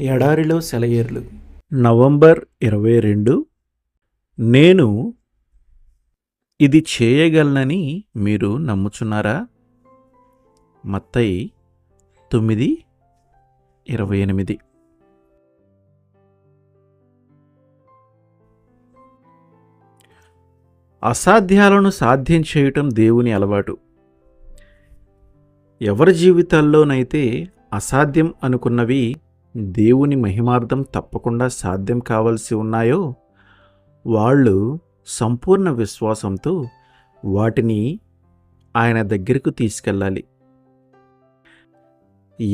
ఎడారిలో సెలయేర్లు. నవంబర్ 22. నేను ఇది చేయగలనని మీరు నమ్ముచున్నారా? మత్తయి 9:28. అసాధ్యాలను సాధ్యం చేయటం దేవుని అలవాటు. ఎవరి జీవితాల్లోనైతే అసాధ్యం అనుకున్నవి దేవుని మహిమార్థం తప్పకుండా సాధ్యం కావలసి ఉన్నాయో వాళ్ళు సంపూర్ణ విశ్వాసంతో వాటిని ఆయన దగ్గరకు తీసుకెళ్ళాలి.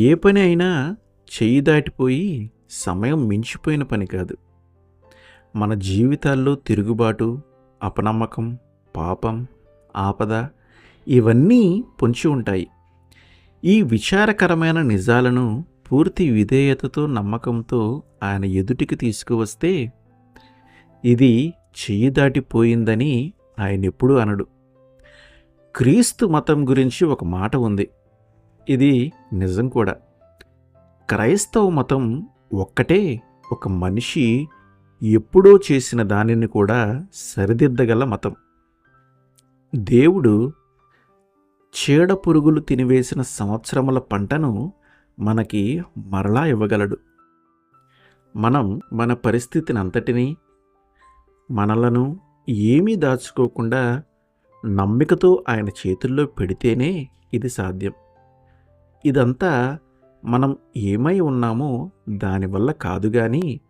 ఏ పని అయినా చెయ్యి దాటిపోయి సమయం మించిపోయిన పని కాదు. మన జీవితాల్లో తిరుగుబాటు, అపనమ్మకం, పాపం, ఆపద ఇవన్నీ పొంచి ఉంటాయి. ఈ విచారకరమైన నిజాలను పూర్తి విధేయతతో, నమ్మకంతో ఆయన ఎదుటికి తీసుకువస్తే ఇది చెయ్యి దాటిపోయిందని ఆయన ఎప్పుడూ అనడు. క్రీస్తు మతం గురించి ఒక మాట ఉంది, ఇది నిజం కూడా. క్రైస్తవ మతం ఒక్కటే ఒక మనిషి ఎప్పుడో చేసిన దానిని కూడా సరిదిద్దగల మతం. దేవుడు చీడ పురుగులు తినివేసిన సంవత్సరముల పంటను మనకి మరలా ఇవ్వగలడు. మనం మన పరిస్థితిని అంతటినీ, మనలను ఏమీ దాచుకోకుండా నమ్మికతో ఆయన చేతుల్లో పెడితేనే ఇది సాధ్యం. ఇదంతా మనం ఏమై ఉన్నామో దానివల్ల కాదు గాని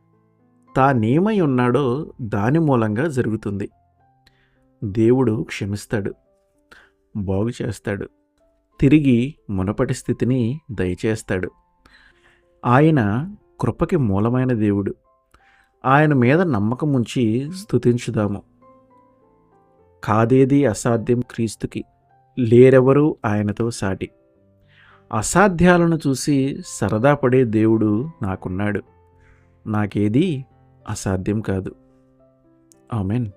తానేమై ఉన్నాడో దాని మూలంగా జరుగుతుంది. దేవుడు క్షమిస్తాడు, బాగు చేస్తాడు, తిరిగి మునపటి స్థితిని దయచేస్తాడు. ఆయన కృపకి మూలమైన దేవుడు. ఆయన మీద నమ్మకం ఉంచి స్తుతించుదాము. కాదేది అసాధ్యం క్రీస్తుకి, లేరెవరూ ఆయనతో సాటి. అసాధ్యాలను చూసి సరదా పడే దేవుడు నాకున్నాడు. నాకేదీ అసాధ్యం కాదు. ఆమెన్.